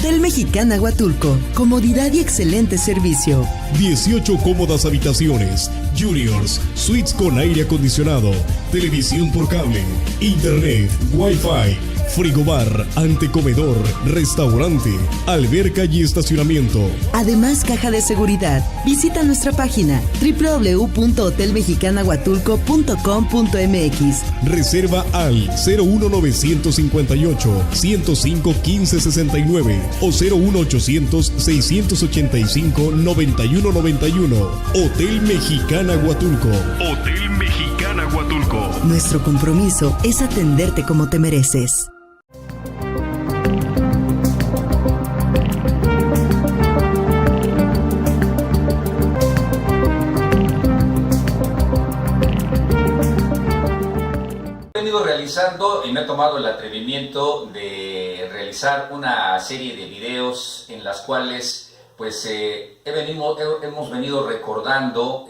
Hotel Mexicana Huatulco. Comodidad y excelente servicio. 18 cómodas habitaciones, juniors, suites con aire acondicionado, televisión por cable, internet, wifi, frigobar, antecomedor, restaurante, alberca y estacionamiento. Además, caja de seguridad. Visita nuestra página www.hotelmexicanahuatulco.com.mx. Reserva al 01958 105 1569 o 01800 685 9191. Hotel Mexicana Huatulco. Hotel Mexicana Huatulco. Nuestro compromiso es atenderte como te mereces. Y me he tomado el atrevimiento de realizar una serie de videos en las cuales pues hemos venido recordando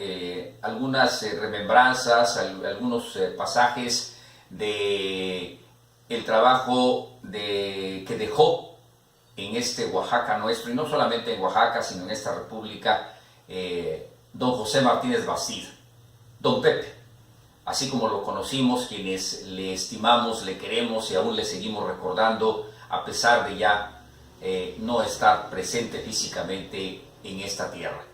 algunas remembranzas, algunos pasajes de el trabajo que dejó en este Oaxaca nuestro, y no solamente en Oaxaca, sino en esta república, don José Martínez Bastid, don Pepe. Así como lo conocimos, quienes le estimamos, le queremos y aún le seguimos recordando, a pesar de ya no estar presente físicamente en esta tierra.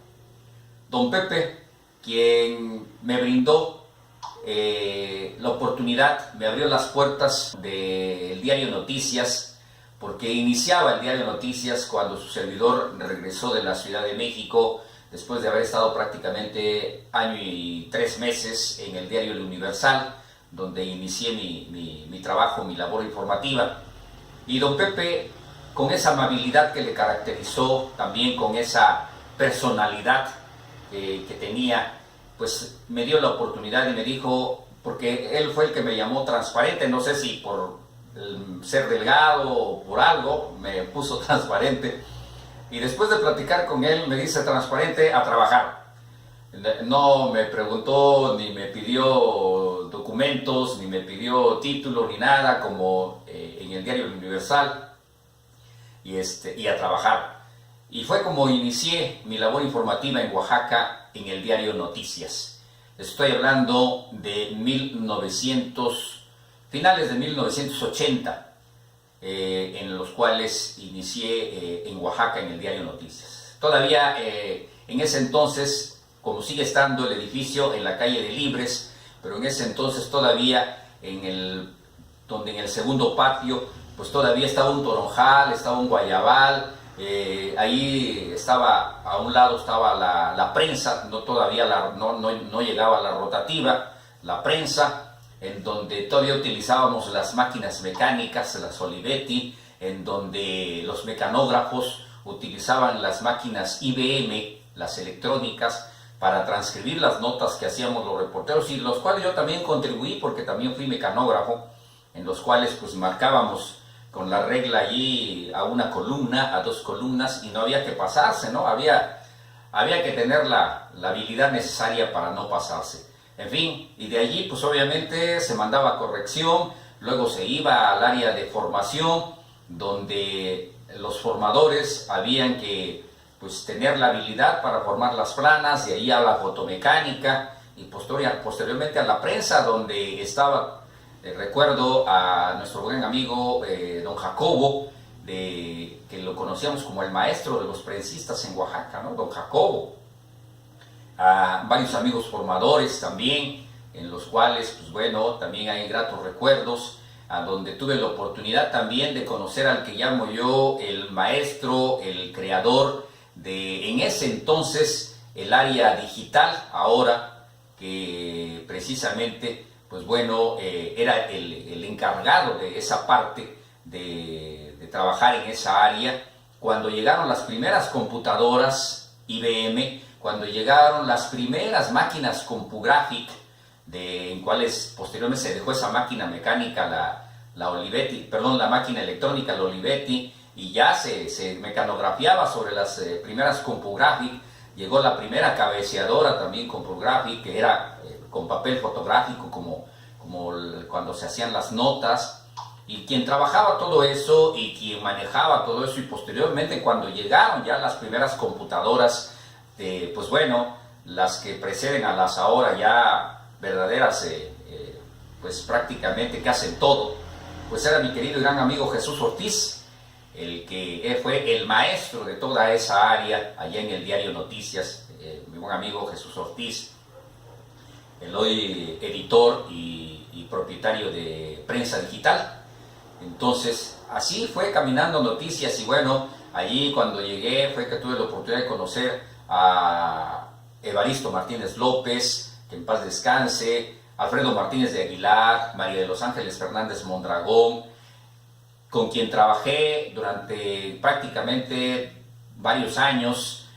Don Pepe, quien me brindó la oportunidad, me abrió las puertas del diario Noticias, porque iniciaba el diario Noticias cuando su servidor regresó de la Ciudad de México, después de haber estado prácticamente año y 3 meses en el diario El Universal, donde inicié mi trabajo, mi labor informativa. Y don Pepe, con esa amabilidad que le caracterizó, también con esa personalidad que tenía, pues me dio la oportunidad y me dijo, porque él fue el que me llamó transparente, no sé si por ser delgado o por algo, me puso transparente. Y después de platicar con él, me dice transparente, a trabajar. No me preguntó, ni me pidió documentos, ni me pidió título, ni nada, como en el diario El Universal, y a trabajar. Y fue como inicié mi labor informativa en Oaxaca en el diario Noticias. Estoy hablando de finales de 1980. En los cuales inicié en Oaxaca en el diario Noticias. Todavía en ese entonces, como sigue estando el edificio en la calle de Libres, pero en ese entonces todavía donde en el segundo patio, pues todavía estaba un toronjal, estaba un guayabal, ahí estaba, a un lado estaba la prensa, todavía no llegaba la rotativa, la prensa, en donde todavía utilizábamos las máquinas mecánicas, las Olivetti, en donde los mecanógrafos utilizaban las máquinas IBM, las electrónicas, para transcribir las notas que hacíamos los reporteros, y los cuales yo también contribuí, porque también fui mecanógrafo, en los cuales pues marcábamos con la regla allí a una columna, a 2 columnas, y no había que pasarse, ¿no? Había que tener la habilidad necesaria para no pasarse. En fin, y de allí pues obviamente se mandaba corrección, luego se iba al área de formación, donde los formadores habían que pues tener la habilidad para formar las planas, de ahí a la fotomecánica y posteriormente a la prensa, donde estaba, recuerdo a nuestro buen amigo don Jacobo, que lo conocíamos como el maestro de los prensistas en Oaxaca, ¿no? Don Jacobo. A varios amigos formadores también, en los cuales, pues bueno, también hay gratos recuerdos, a donde tuve la oportunidad también de conocer al que llamo yo el maestro, el creador de, en ese entonces, el área digital, ahora que precisamente, pues bueno, era el encargado de esa parte de trabajar en esa área, cuando llegaron las primeras computadoras IBM, cuando llegaron las primeras máquinas CompuGraphic, en cuales posteriormente se dejó esa máquina mecánica, la Olivetti, perdón, la máquina electrónica, la Olivetti, y ya se mecanografiaba sobre las primeras CompuGraphic. Llegó la primera cabeceadora también CompuGraphic, que era con papel fotográfico, como cuando se hacían las notas. Y quien trabajaba todo eso y quien manejaba todo eso, y posteriormente cuando llegaron ya las primeras computadoras, pues bueno, las que preceden a las ahora ya verdaderas, pues prácticamente que hacen todo, pues era mi querido y gran amigo Jesús Ortiz, el que fue el maestro de toda esa área allá en el diario Noticias, mi buen amigo Jesús Ortiz, el hoy editor y propietario de Prensa Digital. Entonces, así fue caminando Noticias, y bueno, allí cuando llegué fue que tuve la oportunidad de conocer a Evaristo Martínez López, que en paz descanse, Alfredo Martínez de Aguilar, María de los Ángeles Fernández Mondragón, con quien trabajé durante prácticamente varios años,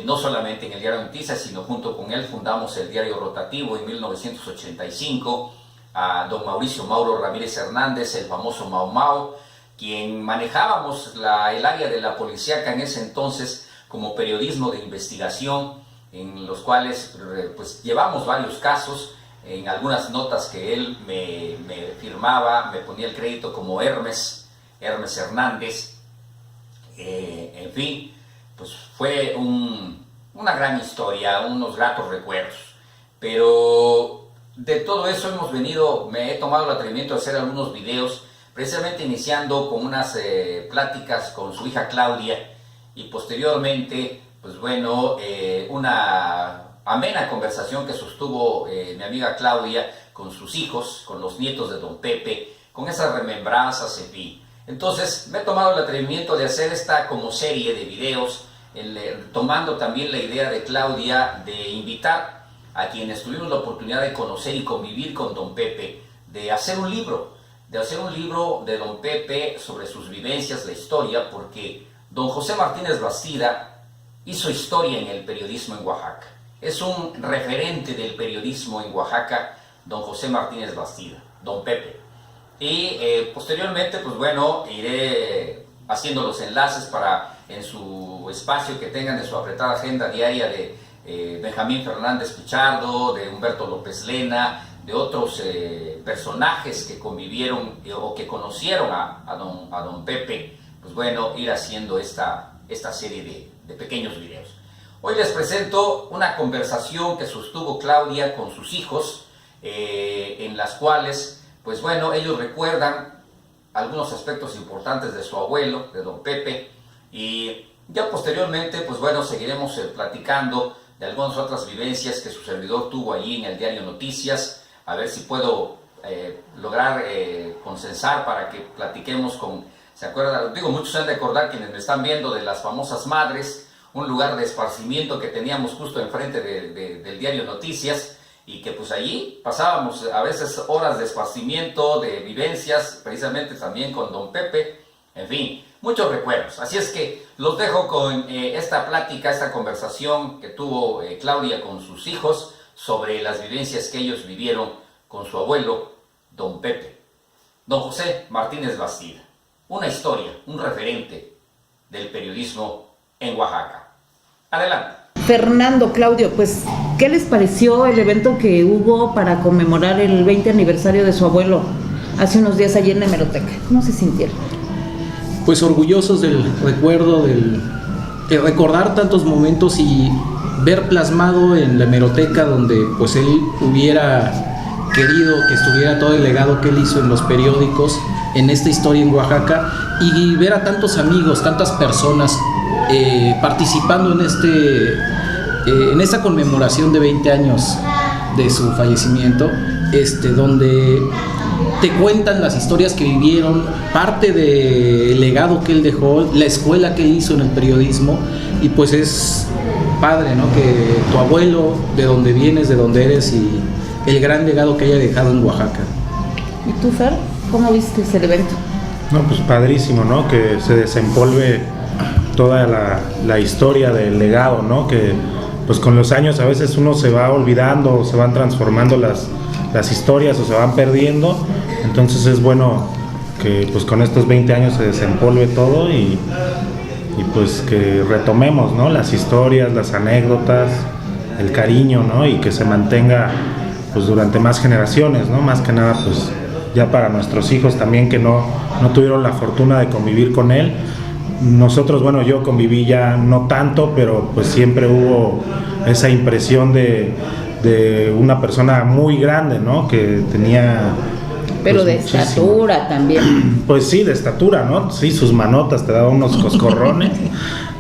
no solamente en el diario Noticias, sino junto con él fundamos el diario Rotativo en 1985, a don Mauricio Mauro Ramírez Hernández, el famoso Mau Mau, quien manejábamos el área de la policíaca en ese entonces como periodismo de investigación, en los cuales pues llevamos varios casos, en algunas notas que él me firmaba, me ponía el crédito como Hermes Hernández, en fin, pues fue una gran historia, unos gratos recuerdos, pero de todo eso me he tomado el atrevimiento de hacer algunos videos, precisamente iniciando con unas pláticas con su hija Claudia, y posteriormente, pues bueno, una amena conversación que sostuvo mi amiga Claudia con sus hijos, con los nietos de don Pepe, con esas remembranzas, en fin. Entonces me he tomado el atrevimiento de hacer esta como serie de videos, tomando también la idea de Claudia de invitar a quienes tuvimos la oportunidad de conocer y convivir con don Pepe, de hacer un libro de don Pepe sobre sus vivencias, la historia, porque don José Martínez Bastida hizo historia en el periodismo en Oaxaca. Es un referente del periodismo en Oaxaca, don José Martínez Bastida, don Pepe. Y posteriormente, pues bueno, iré haciendo los enlaces para en su espacio que tengan, en su apretada agenda diaria, de Benjamín Fernández Pichardo, de Humberto López Lena, de otros personajes que convivieron o que conocieron a don Pepe, pues bueno, ir haciendo esta serie de pequeños videos. Hoy les presento una conversación que sostuvo Claudia con sus hijos, en las cuales, pues bueno, ellos recuerdan algunos aspectos importantes de su abuelo, de don Pepe, y ya posteriormente, pues bueno, seguiremos platicando de algunas otras vivencias que su servidor tuvo allí en el diario Noticias, a ver si puedo lograr consensar para que platiquemos con, ¿se acuerdan? Digo, muchos han de recordar, quienes me están viendo, de las famosas Madres, un lugar de esparcimiento que teníamos justo enfrente del diario Noticias, y que pues allí pasábamos a veces horas de esparcimiento, de vivencias, precisamente también con don Pepe, en fin, muchos recuerdos. Así es que los dejo con esta plática, esta conversación que tuvo Claudia con sus hijos sobre las vivencias que ellos vivieron con su abuelo, don Pepe, don José Martínez Bastida. Una historia, un referente del periodismo en Oaxaca. Adelante. Fernando, Claudio, pues, ¿qué les pareció el evento que hubo para conmemorar el 20 aniversario de su abuelo hace unos días allí en la hemeroteca? ¿Cómo se sintieron? Pues orgullosos del recuerdo, de recordar tantos momentos y ver plasmado en la hemeroteca, donde pues él hubiera querido que estuviera todo el legado que él hizo en los periódicos, en esta historia en Oaxaca, y ver a tantos amigos, tantas personas participando en esta conmemoración de 20 años de su fallecimiento, donde te cuentan las historias que vivieron, parte del legado que él dejó, la escuela que él hizo en el periodismo, y pues es padre, ¿no?, que tu abuelo, de donde vienes, de donde eres, y el gran legado que haya dejado en Oaxaca. ¿Y tú, Fer, cómo viste ese evento? No, pues padrísimo, ¿no?, que se desempolve toda la historia del legado, ¿no?, que pues con los años a veces uno se va olvidando, se van transformando las historias o se van perdiendo. Entonces es bueno que pues con estos 20 años se desempolve todo y pues que retomemos, ¿no?, las historias, las anécdotas, el cariño, ¿no?, y que se mantenga pues durante más generaciones, ¿no?, más que nada pues ya para nuestros hijos también que no tuvieron la fortuna de convivir con él. Nosotros, bueno, yo conviví ya no tanto, pero pues siempre hubo esa impresión de una persona muy grande, ¿no? Que tenía... Pero pues, de muchísimo. estatura también. Pues sí, de estatura, ¿no? Sí, sus manotas te daban unos coscorrones,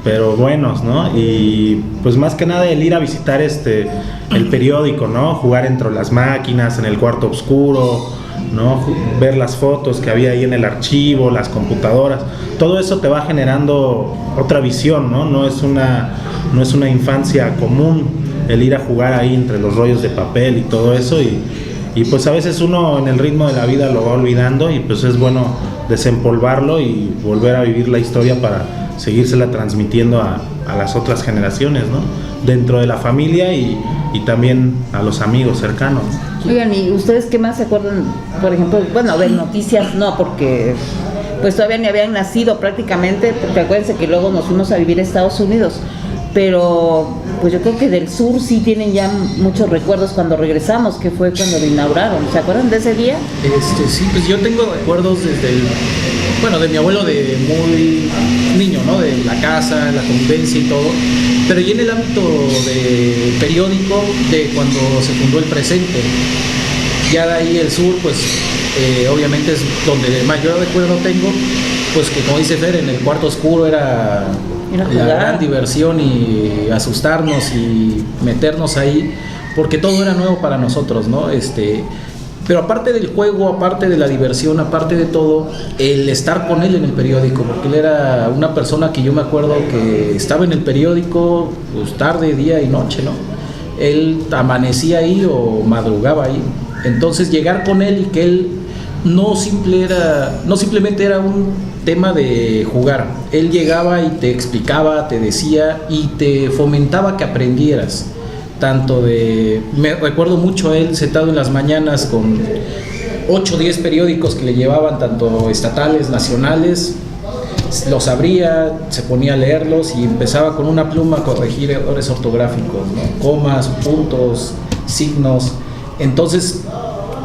pero buenos, ¿no? Y pues más que nada el ir a visitar el periódico, ¿no? Jugar entre las máquinas, en el cuarto oscuro, ¿no? Ver las fotos que había ahí en el archivo, las computadoras, todo eso te va generando otra visión, ¿no? No es una infancia común el ir a jugar ahí entre los rollos de papel y todo eso, y pues a veces uno en el ritmo de la vida lo va olvidando, y pues es bueno desempolvarlo y volver a vivir la historia para seguírsela transmitiendo a las otras generaciones, ¿no? Dentro de la familia y también a los amigos cercanos. Oigan, ¿y ustedes qué más se acuerdan? Por ejemplo, bueno, de noticias no, porque pues todavía ni habían nacido prácticamente, porque acuérdense que luego nos fuimos a vivir a Estados Unidos, pero pues yo creo que del sur sí tienen ya muchos recuerdos cuando regresamos, que fue cuando lo inauguraron. ¿Se acuerdan de ese día? Sí, pues yo tengo recuerdos de mi abuelo de muy niño, ¿no? De la casa, la convivencia y todo, pero y en el ámbito de periódico, de cuando se fundó El Presente. Ya de ahí el sur, pues obviamente es donde mayor recuerdo tengo, pues que como dice Fer, en el cuarto oscuro era la gran diversión, y asustarnos y meternos ahí, porque todo era nuevo para nosotros, ¿no? Pero aparte del juego, aparte de la diversión, aparte de todo, el estar con él en el periódico, porque él era una persona que yo me acuerdo que estaba en el periódico pues tarde, día y noche, ¿no? Él amanecía ahí o madrugaba ahí. Entonces llegar con él y que él no simplemente era un tema de jugar. Él llegaba y te explicaba, te decía y te fomentaba que aprendieras. Me recuerdo mucho a él sentado en las mañanas con 8 o 10 periódicos que le llevaban, tanto estatales, nacionales, los abría, se ponía a leerlos y empezaba con una pluma a corregir errores ortográficos, ¿no? Comas, puntos, signos. Entonces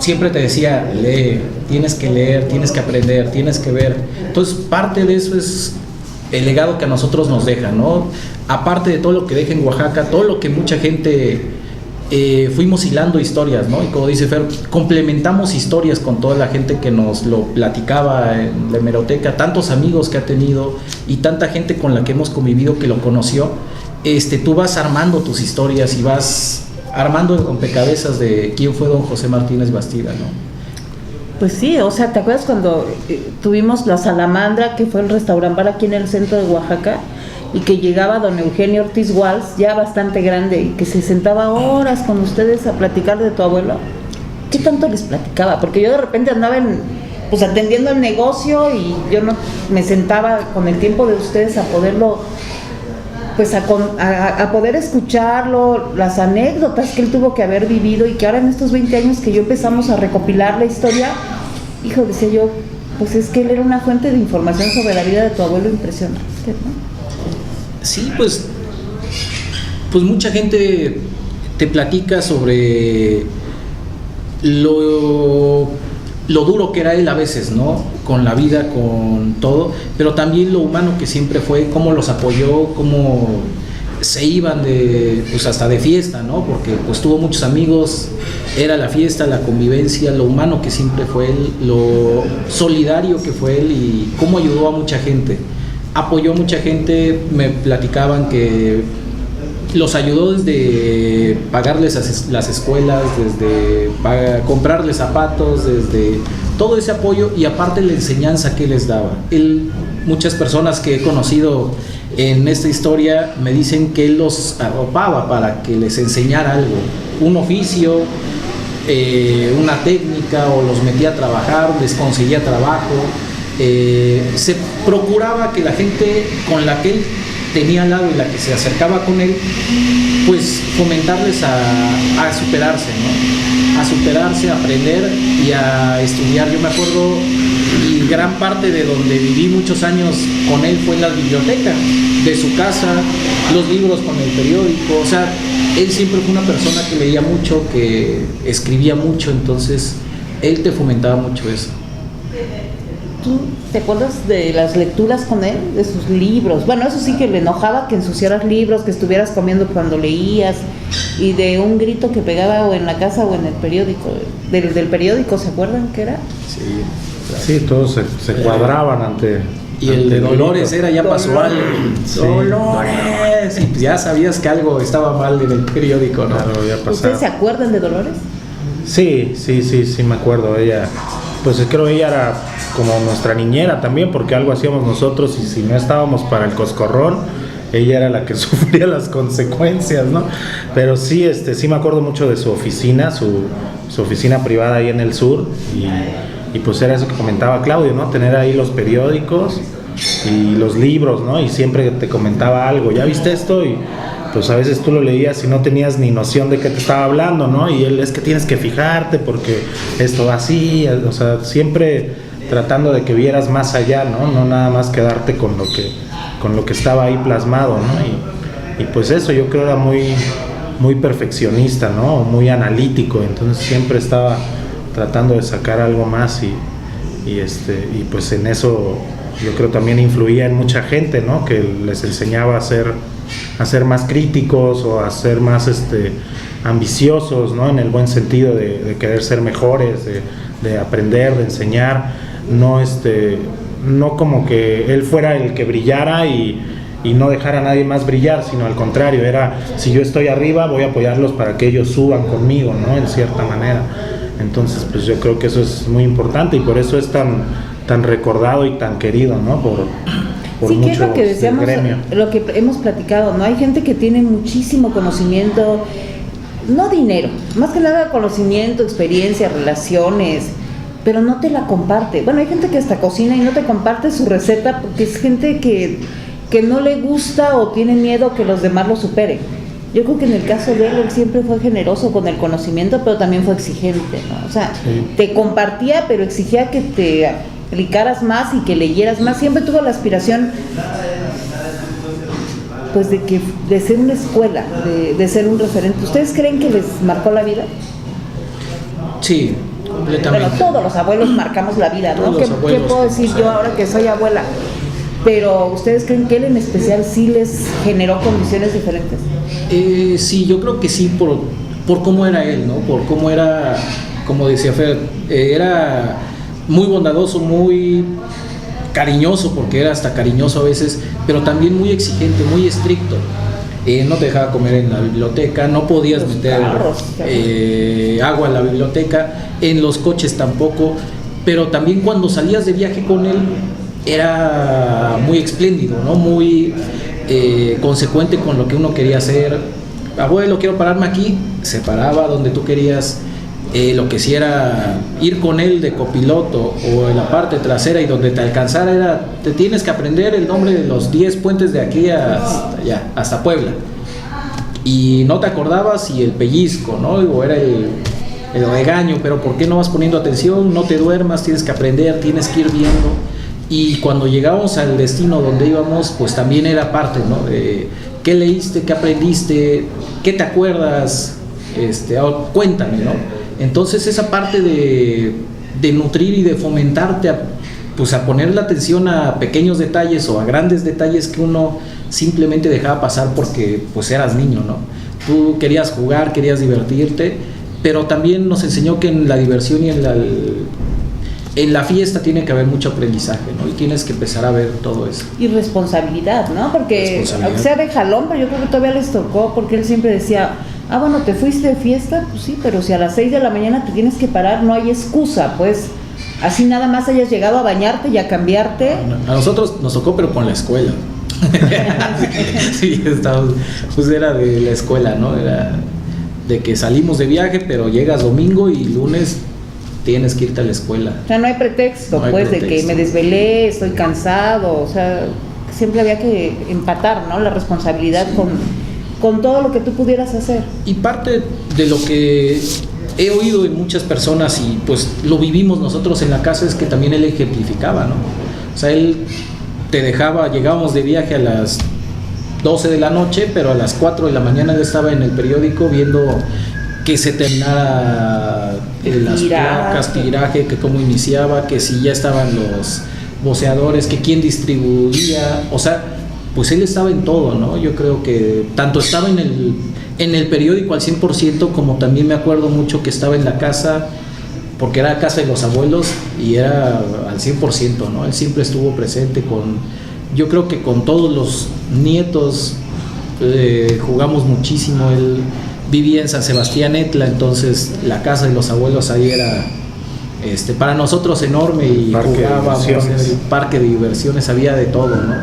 siempre te decía, lee, tienes que leer, tienes que aprender, tienes que ver. Entonces parte de eso es el legado que a nosotros nos deja, ¿no? Aparte de todo lo que deja en Oaxaca, todo lo que mucha gente fuimos hilando historias, ¿no? Y como dice Fer, complementamos historias con toda la gente que nos lo platicaba en la hemeroteca, tantos amigos que ha tenido y tanta gente con la que hemos convivido que lo conoció. Tú vas armando tus historias y vas armando el rompecabezas de quién fue don José Martínez Bastida, ¿no? Pues sí, o sea, ¿te acuerdas cuando tuvimos la Salamandra, que fue el restaurante bar aquí en el centro de Oaxaca, y que llegaba don Eugenio Ortiz Walls, ya bastante grande, y que se sentaba horas con ustedes a platicar de tu abuelo? ¿Qué tanto les platicaba? Porque yo de repente andaba pues atendiendo el negocio, y yo no me sentaba con el tiempo de ustedes a poderlo, pues a poder escucharlo, las anécdotas que él tuvo que haber vivido, y que ahora en estos 20 años que yo empezamos a recopilar la historia, hijo, decía yo, pues es que él era una fuente de información sobre la vida de tu abuelo impresionante, ¿no? Sí, pues mucha gente te platica sobre lo duro que era él a veces, ¿no? Con la vida, con todo, pero también lo humano que siempre fue, cómo los apoyó, cómo se iban pues hasta de fiesta, ¿no? Porque pues tuvo muchos amigos, era la fiesta, la convivencia, lo humano que siempre fue él, lo solidario que fue él y cómo ayudó a mucha gente. Apoyó a mucha gente, me platicaban que los ayudó desde pagarles las escuelas, desde comprarles zapatos, desde todo ese apoyo, y aparte la enseñanza que les daba. Muchas personas que he conocido en esta historia me dicen que él los arropaba para que les enseñara algo, un oficio, una técnica, o los metía a trabajar, les conseguía trabajo. Se procuraba que la gente con la que él tenía al lado y la que se acercaba con él, pues fomentarles a superarse, ¿no? A superarse, a aprender y a estudiar. Yo me acuerdo, y gran parte de donde viví muchos años con él fue en la biblioteca de su casa, los libros con el periódico. O sea, él siempre fue una persona que leía mucho, que escribía mucho, entonces él te fomentaba mucho eso. ¿Tú te acuerdas de las lecturas con él? De sus libros. Bueno, eso sí que le enojaba que ensuciaras libros, que estuvieras comiendo cuando leías, y de un grito que pegaba o en la casa o en el periódico. Del periódico, ¿se acuerdan qué era? Sí, claro. Sí, todos se cuadraban ante... Y el de Dolores era ya pasó algo. Sí. ¡Dolores! Y ya sabías que algo estaba mal en el periódico, ¿no? Claro, ya pasaba. ¿Ustedes se acuerdan de Dolores? Sí, me acuerdo. Ella, pues creo ella era como nuestra niñera también, porque algo hacíamos nosotros y si no estábamos para el coscorrón, ella era la que sufría las consecuencias, ¿no? Pero sí, sí me acuerdo mucho de su oficina, su oficina privada ahí en el sur, y pues era eso que comentaba Claudio, ¿no? Tener ahí los periódicos y los libros, ¿no? Y siempre te comentaba algo, ¿ya viste esto? Y pues a veces tú lo leías y no tenías ni noción de qué te estaba hablando, ¿no? Y él, es que tienes que fijarte porque esto va así, o sea, siempre tratando de que vieras más allá, ¿no? No nada más quedarte con lo que estaba ahí plasmado, ¿no? Y pues eso yo creo era muy perfeccionista, ¿no? Muy analítico, entonces siempre estaba tratando de sacar algo más y pues en eso yo creo también influía en mucha gente, ¿no? Que les enseñaba a ser más críticos o a ser más ambiciosos, ¿no? En el buen sentido de querer ser mejores, de aprender, de enseñar, no como que él fuera el que brillara y no dejar a nadie más brillar, sino al contrario, era si yo estoy arriba voy a apoyarlos para que ellos suban conmigo, ¿no? En cierta manera. Entonces pues yo creo que eso es muy importante y por eso es tan recordado y tan querido, ¿no? Por sí, que es muchos lo que decíamos, del gremio. lo que hemos platicado, ¿no? Hay gente que tiene muchísimo conocimiento, no dinero, más que nada conocimiento, experiencia, relaciones, pero no te la comparte. Bueno, hay gente que hasta cocina y no te comparte su receta porque es gente que no le gusta o tiene miedo que los demás lo superen. Yo creo que en el caso de él siempre fue generoso con el conocimiento, pero también fue exigente, ¿no? O sea, sí, te compartía, pero exigía que te aplicaras más y que leyeras más. Siempre tuvo la aspiración, pues, de ser una escuela, de ser un referente. ¿Ustedes creen que les marcó la vida? Sí, completamente. Bueno, todos los abuelos marcamos la vida, ¿no? ¿Qué puedo decir yo ahora que soy abuela? Pero ¿ustedes creen que él en especial sí les generó condiciones diferentes? Sí, yo creo que sí, por cómo era él, ¿no? Por cómo era, como decía Fer, era muy bondadoso, muy cariñoso, porque era hasta cariñoso a veces, pero también muy exigente, muy estricto. No te dejaba comer en la biblioteca, no podías meter agua en la biblioteca, en los coches tampoco, pero también cuando salías de viaje con él, era muy espléndido, ¿no? Muy consecuente con lo que uno quería hacer. Abuelo, quiero pararme aquí, se paraba donde tú querías. Lo que sí era ir con él de copiloto o en la parte trasera y donde te alcanzara era, te tienes que aprender el nombre de los 10 puentes de aquí hasta allá, hasta Puebla. Y no te acordabas y el pellizco, ¿no? O era el regaño, pero ¿por qué no vas poniendo atención? No te duermas, tienes que aprender, tienes que ir viendo. Y cuando llegamos al destino donde íbamos, pues también era parte, ¿no? ¿Qué leíste? ¿Qué aprendiste? ¿Qué te acuerdas? Cuéntame, ¿no? Entonces esa parte de nutrir y de fomentarte a poner la atención a pequeños detalles o a grandes detalles que uno simplemente dejaba pasar porque pues eras niño, ¿no? Tú querías jugar, querías divertirte, pero también nos enseñó que en la diversión y en la fiesta tiene que haber mucho aprendizaje, ¿no? Y tienes que empezar a ver todo eso. Y responsabilidad, ¿no? Porque aunque sea de jalón, pero yo creo que todavía les tocó, porque él siempre decía, bueno, te fuiste de fiesta, pues sí, pero si a las 6 de la mañana te tienes que parar, no hay excusa, pues así nada más hayas llegado a bañarte y a cambiarte. A nosotros nos tocó, pero con la escuela. Sí, estábamos, pues era de la escuela, ¿no? Era de que salimos de viaje, pero llegas domingo y lunes tienes que irte a la escuela. O sea, no hay pretexto, no hay pretexto. De que me desvelé, estoy cansado, o sea, siempre había que empatar, ¿no? La responsabilidad sí, con todo lo que tú pudieras hacer. Y parte de lo que he oído de muchas personas y pues lo vivimos nosotros en la casa es que también él ejemplificaba, ¿no? O sea, él te dejaba, llegábamos de viaje a las 12 de la noche, pero a las 4 de la mañana él estaba en el periódico viendo que se terminara las placas, tiraje, que cómo iniciaba, que si ya estaban los voceadores, que quién distribuía, o sea, pues él estaba en todo, ¿no? Yo creo que tanto estaba en el periódico al 100%, como también me acuerdo mucho que estaba en la casa, porque era casa de los abuelos y era al 100%, ¿no? Él siempre estuvo presente yo creo que con todos los nietos jugamos muchísimo. Él vivía en San Sebastián Etla, entonces la casa de los abuelos ahí era para nosotros enorme, y jugábamos en el parque de diversiones, había de todo, ¿no?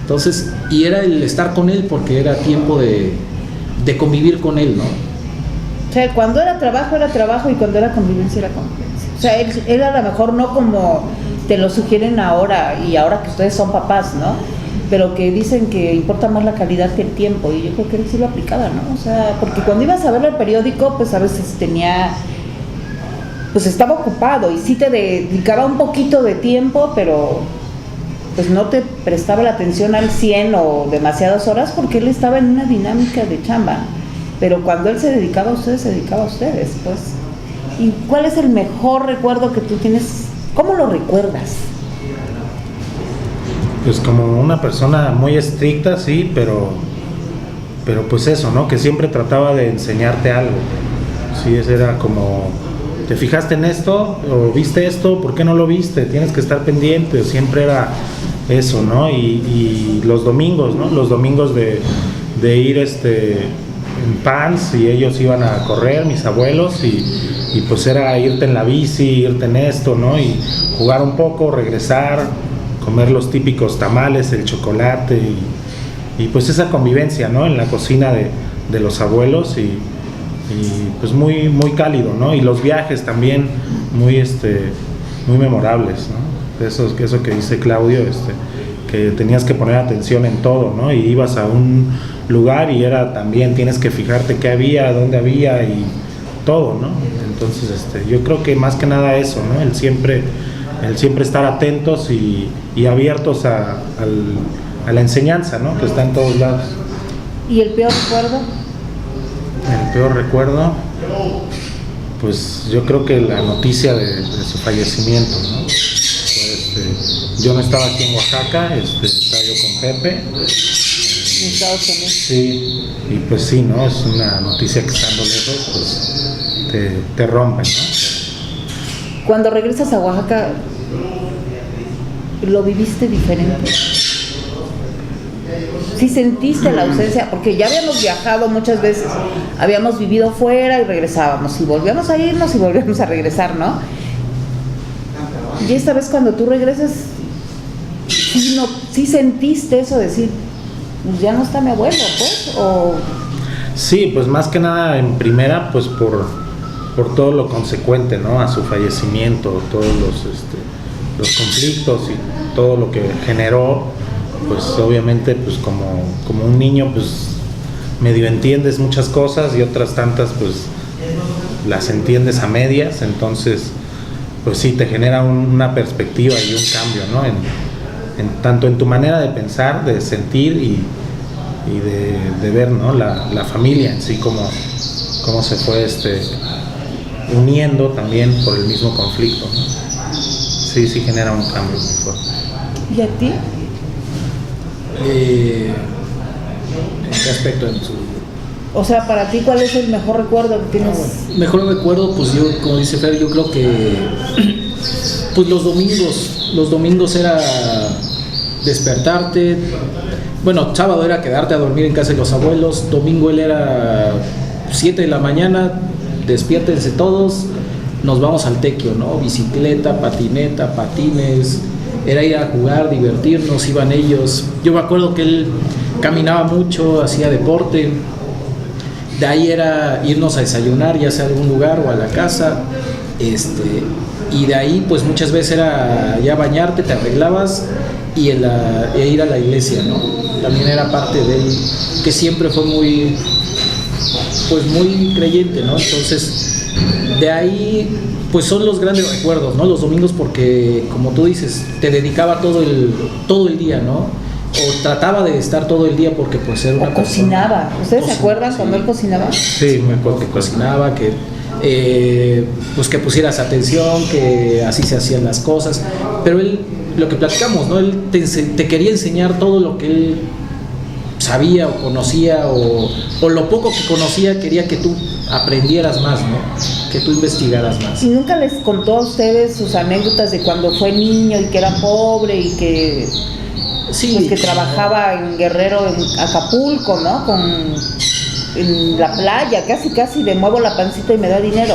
Entonces, y era el estar con él porque era tiempo de convivir con él, ¿no? O sea, cuando era trabajo, y cuando era convivencia era convivencia. O sea, él a lo mejor no como te lo sugieren ahora, y ahora que ustedes son papás, ¿no? Pero que dicen que importa más la calidad que el tiempo, y yo creo que él sí lo aplicaba, ¿no? O sea, porque cuando ibas a ver el periódico, pues a veces pues estaba ocupado y sí te dedicaba un poquito de tiempo, pero pues no te prestaba la atención al 100 o demasiadas horas, porque él estaba en una dinámica de chamba. Pero cuando él se dedicaba a ustedes, se dedicaba a ustedes, pues. ¿Y cuál es el mejor recuerdo que tú tienes? ¿Cómo lo recuerdas? Pues como una persona muy estricta, sí, pero pues eso, ¿no? Que siempre trataba de enseñarte algo. Sí, ese era como, ¿te fijaste en esto? ¿O viste esto? ¿Por qué no lo viste? Tienes que estar pendiente. Siempre era eso, ¿no? Y los domingos, ¿no? Los domingos de ir en pants, y ellos iban a correr, mis abuelos, y pues era irte en la bici, irte en esto, ¿no? Y jugar un poco, regresar, comer los típicos tamales, el chocolate, y pues esa convivencia, ¿no? En la cocina de los abuelos, y pues muy, muy cálido, ¿no? Y los viajes también muy memorables, ¿no? Eso que dice Claudio, que tenías que poner atención en todo, ¿no? Y ibas a un lugar y era también, tienes que fijarte qué había, dónde había y todo, ¿no? Entonces, yo creo que más que nada eso, ¿no? El siempre estar atentos y abiertos a la enseñanza, ¿no? Que está en todos lados. ¿Y el peor recuerdo? El peor recuerdo, pues yo creo que la noticia de su fallecimiento, ¿no? Yo no estaba aquí en Oaxaca, estaba yo con Pepe. En Estados Unidos. Sí, y pues sí, ¿no? Es una noticia que estando lejos, pues te rompe, ¿no? Cuando regresas a Oaxaca, ¿lo viviste diferente? ¿Sí sentiste la ausencia? Porque ya habíamos viajado muchas veces, habíamos vivido fuera y regresábamos, y volvíamos a irnos y volvíamos a regresar, ¿no? Y esta vez cuando tú regresas, ¿sí sentiste eso de decir, pues ya no está mi abuelo, pues? ¿O? Sí, pues más que nada en primera, pues por todo lo consecuente, ¿no? A su fallecimiento, todos los conflictos y todo lo que generó, pues obviamente, pues como un niño, pues medio entiendes muchas cosas, y otras tantas, pues las entiendes a medias. Entonces, pues sí, te genera una perspectiva y un cambio, ¿no? Tanto en tu manera de pensar, de sentir y de ver, ¿no? La familia en sí, cómo se fue uniendo también por el mismo conflicto, ¿no? Sí genera un cambio muy fuerte. ¿Y a ti? ¿En qué aspecto? O sea, para ti, ¿cuál es el mejor recuerdo que tienes? Mejor recuerdo, pues yo, como dice Fer, yo creo que pues los domingos era despertarte. Bueno, sábado era quedarte a dormir en casa de los abuelos, domingo él era 7 de la mañana, despiértense todos, nos vamos al tequio, ¿no? Bicicleta, patineta, patines, era ir a jugar, divertirnos, iban ellos. Yo me acuerdo que él caminaba mucho, hacía deporte. De ahí era irnos a desayunar, ya sea a algún lugar o a la casa, y de ahí pues muchas veces era ya bañarte, te arreglabas y ir a la iglesia, ¿no? También era parte de él, que siempre fue muy creyente, ¿no? Entonces, de ahí pues son los grandes recuerdos, ¿no? Los domingos, porque como tú dices, te dedicaba todo el día, ¿no? o trataba de estar todo el día porque pues era una O cocinaba. ¿Ustedes se acuerdan sí. cuando él cocinaba? Sí, me acuerdo que cocinaba, que pues que pusieras atención, que así se hacían las cosas, pero él, lo que platicamos, ¿no? Él te quería enseñar todo lo que él sabía o conocía, o lo poco que conocía quería que tú aprendieras más, ¿no? Que tú investigaras más. ¿Y nunca les contó a ustedes sus anécdotas de cuando fue niño y que era pobre y que, Sí, pues, que trabajaba en Guerrero, en Acapulco, ¿no? En la playa, casi le muevo la pancita y me da dinero?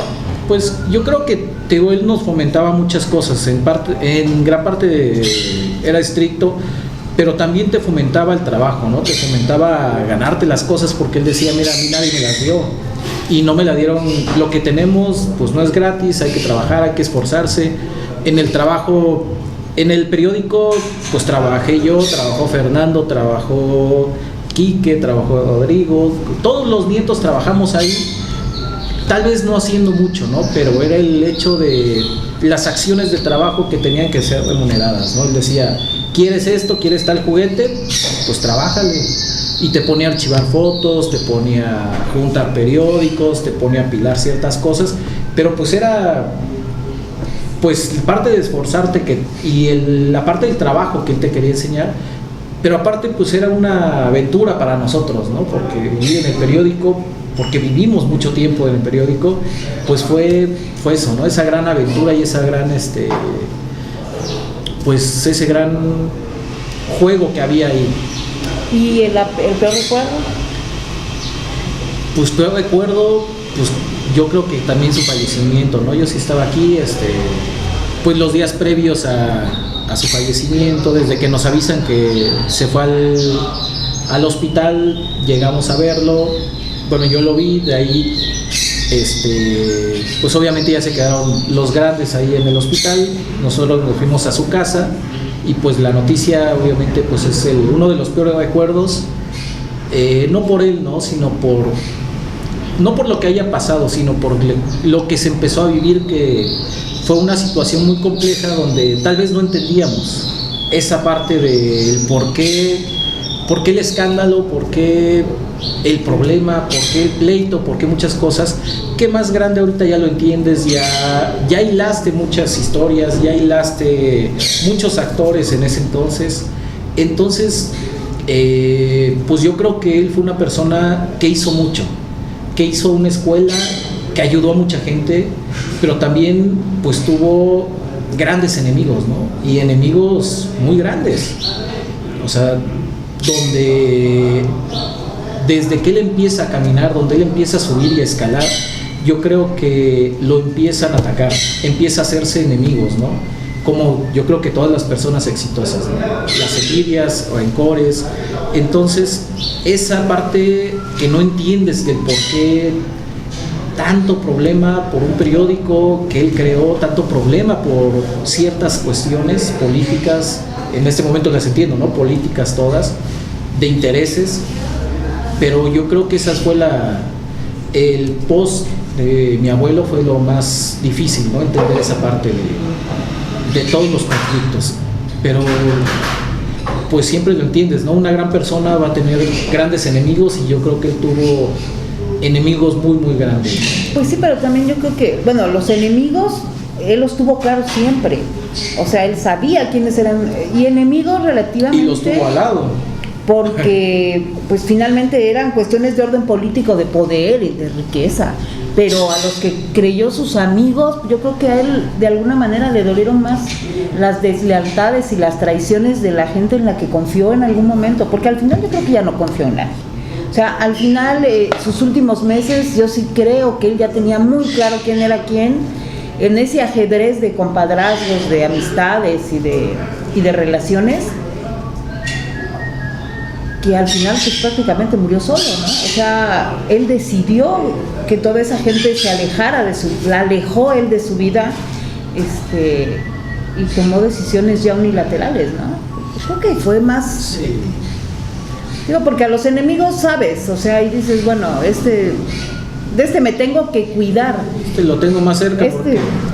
pues yo creo que él nos fomentaba muchas cosas, en gran parte era estricto, pero también te fomentaba el trabajo, ¿no? Te fomentaba ganarte las cosas, porque él decía, mira, a mí nadie me las dio y no me la dieron. Lo que tenemos pues no es gratis, hay que trabajar, hay que esforzarse. En el trabajo, en el periódico, pues trabajé yo, trabajó Fernando, trabajó Quique, trabajó Rodrigo, todos los nietos trabajamos ahí, tal vez no haciendo mucho, ¿no? Pero era el hecho de las acciones de trabajo que tenían que ser remuneradas, ¿no? Él decía, ¿quieres esto? ¿Quieres tal juguete? Pues trabájale. Y te ponía a archivar fotos, te ponía a juntar periódicos, te ponía a apilar ciertas cosas, pero pues era pues parte de esforzarte la parte del trabajo que él te quería enseñar, pero aparte pues era una aventura para nosotros, ¿no? Porque vivir en el periódico, porque vivimos mucho tiempo en el periódico, pues fue eso, ¿no? Esa gran aventura y esa gran pues ese gran juego que había ahí. ¿Y el peor recuerdo? Pues peor recuerdo, pues yo creo que también su fallecimiento, ¿no? Yo sí estaba aquí, pues los días previos a su fallecimiento, desde que nos avisan que se fue al hospital, llegamos a verlo. Bueno, yo lo vi, de ahí, pues obviamente ya se quedaron los grandes ahí en el hospital, nosotros nos fuimos a su casa y pues la noticia obviamente pues es uno de los peores recuerdos, no por él, ¿no? Sino no por lo que haya pasado, sino por lo que se empezó a vivir, que fue una situación muy compleja donde tal vez no entendíamos esa parte del por qué el escándalo, por qué el problema, por qué el pleito, por qué muchas cosas, que más grande ahorita ya lo entiendes, ya hilaste muchas historias, ya hilaste muchos actores en ese entonces, pues yo creo que él fue una persona que hizo mucho, que hizo una escuela, que ayudó a mucha gente, pero también pues tuvo grandes enemigos, ¿no? Y enemigos muy grandes, o sea, donde desde que él empieza a caminar, donde él empieza a subir y a escalar, yo creo que lo empiezan a atacar, empieza a hacerse enemigos, ¿no? Como yo creo que todas las personas exitosas, ¿no? Las envidias, rencores. Entonces, esa parte que no entiendes del por qué tanto problema por un periódico que él creó, tanto problema por ciertas cuestiones políticas, en este momento las entiendo, ¿no? Políticas todas, de intereses, pero yo creo que esa fue el post de mi abuelo fue lo más difícil, ¿no? Entender esa parte de todos los conflictos, pero pues siempre lo entiendes, ¿no? Una gran persona va a tener grandes enemigos y yo creo que él tuvo enemigos muy muy grandes. Pues sí, pero también yo creo que, bueno, los enemigos él los tuvo claro siempre, o sea, él sabía quiénes eran, y enemigos relativamente, y los tuvo al lado, porque pues finalmente eran cuestiones de orden político, de poder y de riqueza, pero a los que creyó sus amigos, yo creo que a él de alguna manera le dolieron más las deslealtades y las traiciones de la gente en la que confió en algún momento, porque al final yo creo que ya no confió en nadie. O sea, al final, sus últimos meses, yo sí creo que él ya tenía muy claro quién era quién, en ese ajedrez de compadrazgos, de amistades y de relaciones, que al final pues prácticamente murió solo, ¿no? O sea, él decidió que toda esa gente se alejara la alejó él de su vida, y tomó decisiones ya unilaterales, ¿no? Creo que fue más... sí. Digo, porque a los enemigos sabes, o sea, y dices, bueno, de este me tengo que cuidar. Lo tengo más cerca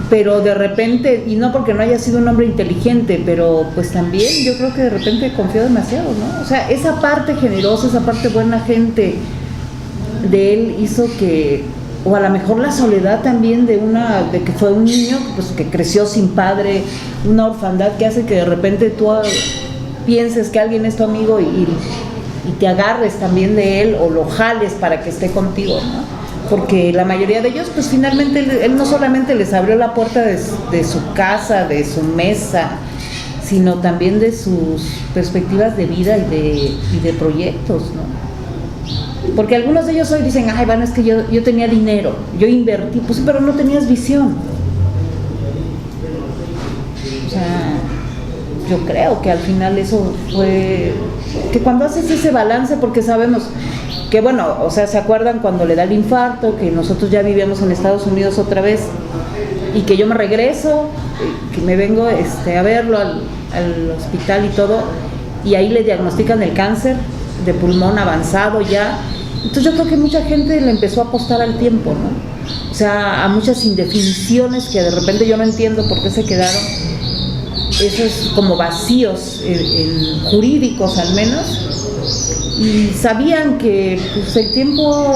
pero de repente, y no porque no haya sido un hombre inteligente, pero pues también yo creo que de repente confió demasiado, ¿no? O sea, esa parte generosa, esa parte buena gente de él hizo que, o a lo mejor la soledad también de que fue un niño pues que creció sin padre, una orfandad que hace que de repente tú pienses que alguien es tu amigo y te agarres también de él o lo jales para que esté contigo, ¿no? Porque la mayoría de ellos, pues finalmente él no solamente les abrió la puerta de su casa, de su mesa, sino también de sus perspectivas de vida y de proyectos, ¿no? Porque algunos de ellos hoy dicen, ay, bueno, es que yo tenía dinero, yo invertí, pues sí, pero no tenías visión. O sea, yo creo que al final eso fue, que cuando haces ese balance, porque sabemos que bueno, o sea, ¿se acuerdan cuando le da el infarto? Que nosotros ya vivíamos en Estados Unidos otra vez y que yo me regreso, que me vengo a verlo al hospital y todo, y ahí le diagnostican el cáncer de pulmón avanzado ya. Entonces yo creo que mucha gente le empezó a apostar al tiempo, ¿no? O sea, a muchas indefiniciones que de repente yo no entiendo por qué se quedaron esos como vacíos jurídicos al menos. Y sabían que pues, el tiempo,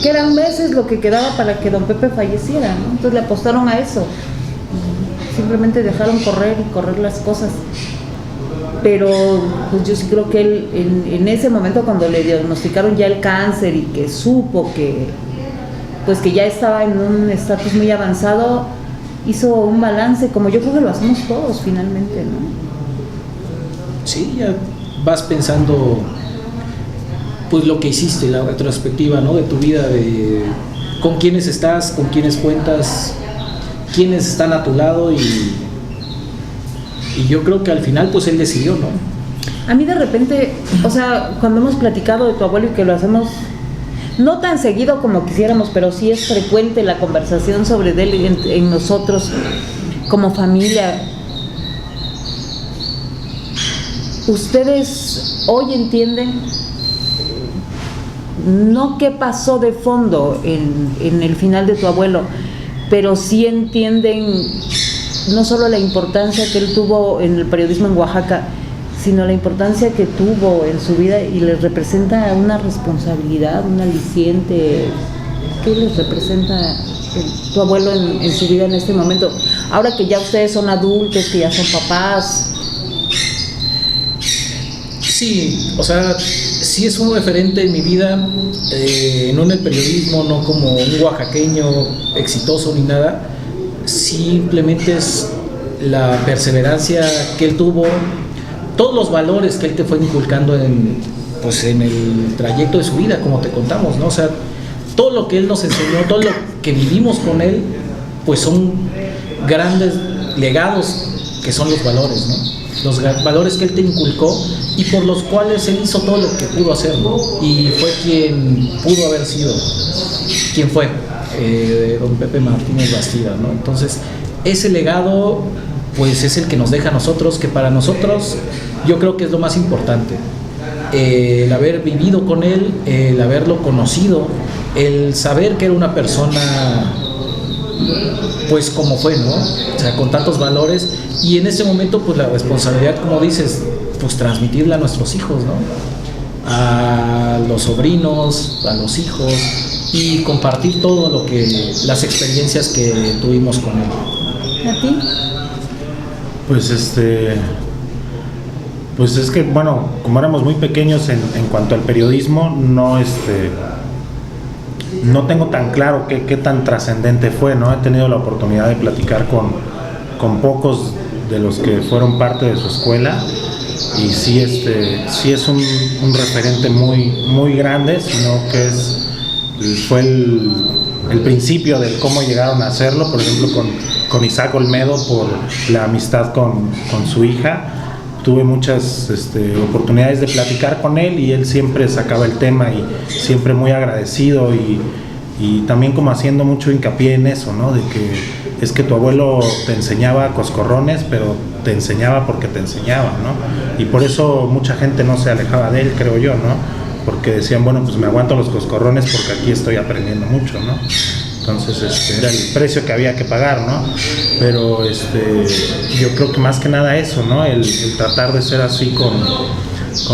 que eran meses lo que quedaba para que don Pepe falleciera, ¿no? Entonces le apostaron a eso y simplemente dejaron correr las cosas. Pero pues yo sí creo que él en ese momento, cuando le diagnosticaron ya el cáncer y que supo que pues que ya estaba en un estatus muy avanzado, hizo un balance, como yo creo que lo hacemos todos finalmente, ¿no? Sí, ya vas pensando pues lo que hiciste, la retrospectiva, ¿no? De tu vida, de con quiénes estás, con quiénes cuentas, quiénes están a tu lado y yo creo que al final pues él decidió, ¿no? A mí de repente, o sea, cuando hemos platicado de tu abuelo y que lo hacemos no tan seguido como quisiéramos, pero sí es frecuente la conversación sobre él en nosotros como familia. ¿Ustedes hoy entienden no qué pasó de fondo en el final de tu abuelo, pero sí entienden no solo la importancia que él tuvo en el periodismo en Oaxaca, sino la importancia que tuvo en su vida y les representa una responsabilidad, un aliciente? ¿Qué les representa tu abuelo en su vida en este momento? Ahora que ya ustedes son adultos, que ya son papás. Sí, o sea, sí es un referente en mi vida, no en el periodismo, no como un oaxaqueño exitoso ni nada, simplemente es la perseverancia que él tuvo, todos los valores que él te fue inculcando en el trayecto de su vida, como te contamos, ¿no? O sea, todo lo que él nos enseñó, todo lo que vivimos con él, pues son grandes legados que son los valores, ¿no? Los valores que él te inculcó y por los cuales él hizo todo lo que pudo hacer, ¿no? Y fue quien pudo haber sido, quien fue don Pepe Martínez Bastida, ¿no? Entonces, ese legado, pues es el que nos deja a nosotros, que para nosotros yo creo que es lo más importante. El haber vivido con él, el haberlo conocido, el saber que era una persona pues como fue, ¿no? O sea, con tantos valores, y en ese momento pues la responsabilidad, como dices, pues transmitirla a nuestros hijos, ¿no? A los sobrinos, a los hijos, y compartir todo lo que, las experiencias que tuvimos con él. ¿A ti? Pues pues es que, bueno, como éramos muy pequeños en cuanto al periodismo, no tengo tan claro qué tan trascendente fue, ¿no? He tenido la oportunidad de platicar con pocos de los que fueron parte de su escuela, y sí es un referente muy, muy grande, sino que fue el principio de cómo llegaron a hacerlo, por ejemplo con Isaac Olmedo, por la amistad con su hija. Tuve muchas oportunidades de platicar con él y él siempre sacaba el tema y siempre muy agradecido y también como haciendo mucho hincapié en eso, ¿no? De que es que tu abuelo te enseñaba coscorrones, pero te enseñaba porque te enseñaba, ¿no? Y por eso mucha gente no se alejaba de él, creo yo, ¿no? Porque decían, bueno, pues me aguanto los coscorrones porque aquí estoy aprendiendo mucho, ¿no? Entonces era el precio que había que pagar, ¿no? Pero yo creo que más que nada eso, ¿no? El tratar de ser así con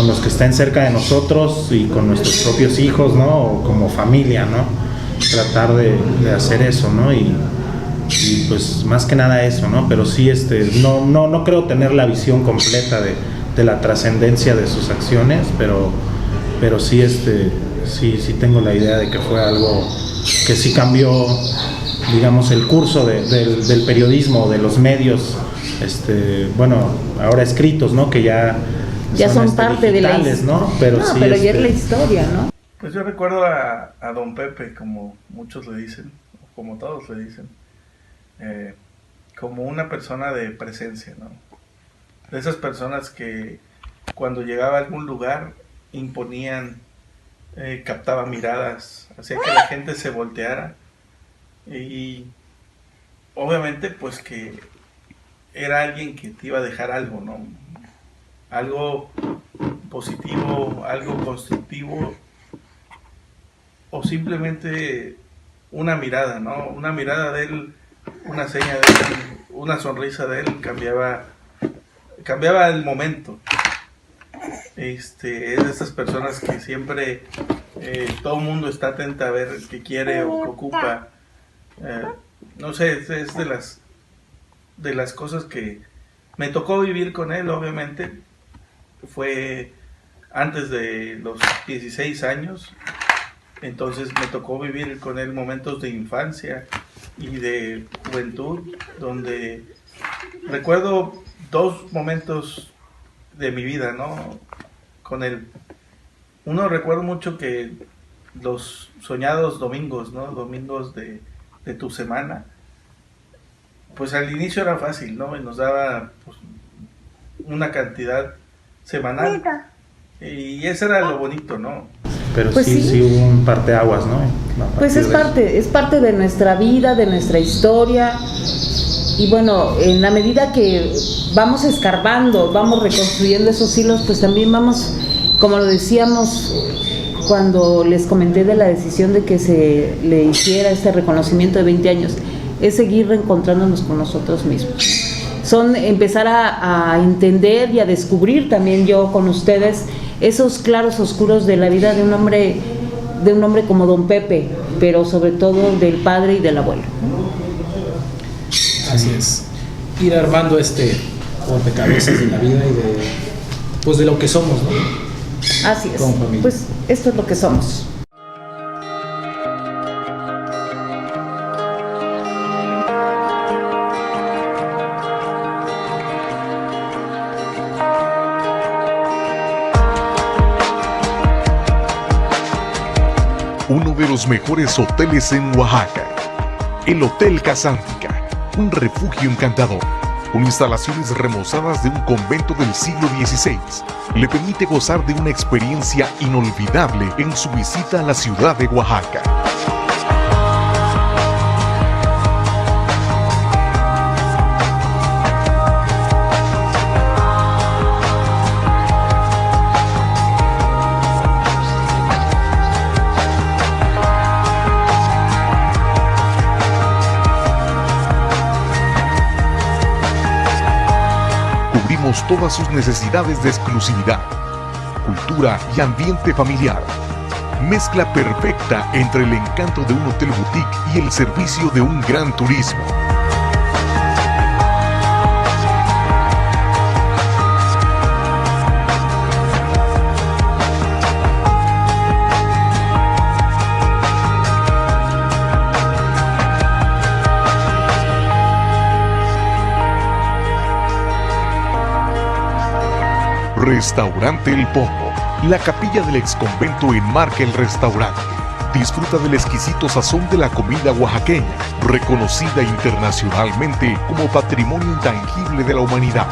los que estén cerca de nosotros y con nuestros propios hijos, ¿no? O como familia, ¿no? Tratar de hacer eso, ¿no? Y pues más que nada eso, ¿no? Pero sí, no creo tener la visión completa de la trascendencia de sus acciones, pero sí, sí tengo la idea de que fue algo que sí cambió, digamos, el curso del periodismo, de los medios, bueno, ahora escritos, ¿no? Que ya son parte de la historia, ¿no? Pero sí, pero ya es la historia, ¿no? Pues yo recuerdo a don Pepe, como muchos le dicen, como todos le dicen, como una persona de presencia, ¿no? De esas personas que cuando llegaba a algún lugar imponían, captaba miradas, hacía que la gente se volteara y obviamente pues que era alguien que te iba a dejar algo, ¿no? Algo positivo, algo constructivo o simplemente una mirada, ¿no? Una mirada de él, una seña de él, una sonrisa de él cambiaba el momento. Es de esas personas que siempre todo el mundo está atento a ver qué quiere o qué ocupa. No sé, es de las cosas que me tocó vivir con él, obviamente. Fue antes de los 16 años, entonces me tocó vivir con él momentos de infancia y de juventud, donde recuerdo 2 momentos de mi vida, ¿no? Con él. Uno, recuerdo mucho que los soñados domingos, ¿no? Domingos de tu semana, pues al inicio era fácil, ¿no? Y nos daba pues, una cantidad semanal. Y eso era lo bonito, ¿no? Pero pues sí hubo un parteaguas, ¿no? Pues es parte de nuestra vida, de nuestra historia. Y bueno, en la medida que vamos escarbando, vamos reconstruyendo esos hilos, pues también vamos, como lo decíamos cuando les comenté de la decisión de que se le hiciera este reconocimiento de 20 años, es seguir reencontrándonos con nosotros mismos. Son empezar a entender y a descubrir también yo con ustedes esos claros oscuros de la vida de un hombre como don Pepe, pero sobre todo del padre y del abuelo. Así es. Ir armando rompecabezas de la vida y de lo que somos, ¿no? Así es. Pues esto es lo que somos. Uno de los mejores hoteles en Oaxaca, el Hotel Casántica, un refugio encantador, con instalaciones remozadas de un convento del siglo XVI, le permite gozar de una experiencia inolvidable en su visita a la ciudad de Oaxaca. Todas sus necesidades de exclusividad, cultura y ambiente familiar. Mezcla perfecta entre el encanto de un hotel boutique y el servicio de un gran turismo. Restaurante El Pombo, la capilla del exconvento enmarca el restaurante. Disfruta del exquisito sazón de la comida oaxaqueña, reconocida internacionalmente como patrimonio intangible de la humanidad.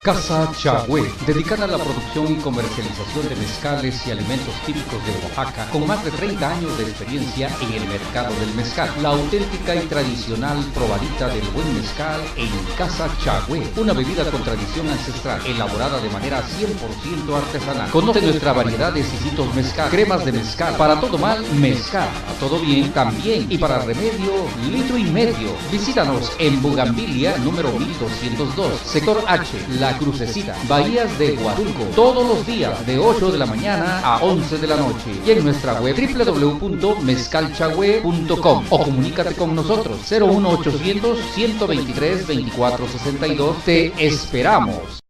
Casa Chagüe, dedicada a la producción y comercialización de mezcales y alimentos típicos de Oaxaca, con más de 30 años de experiencia en el mercado del mezcal. La auténtica y tradicional probadita del buen mezcal en Casa Chagüe, una bebida con tradición ancestral, elaborada de manera 100% artesanal. Conoce nuestra variedad de exquisitos mezcal, cremas de mezcal, para todo mal, mezcal, a todo bien, también, y para remedio, litro y medio. Visítanos en Bugambilia, número 1202, sector H, La Crucecita, Bahías de Huatulco, todos los días de 8 de la mañana a 11 de la noche, y en nuestra web www.mezcalchagüe.com, o comunícate con nosotros 01800 123 2462. Te esperamos.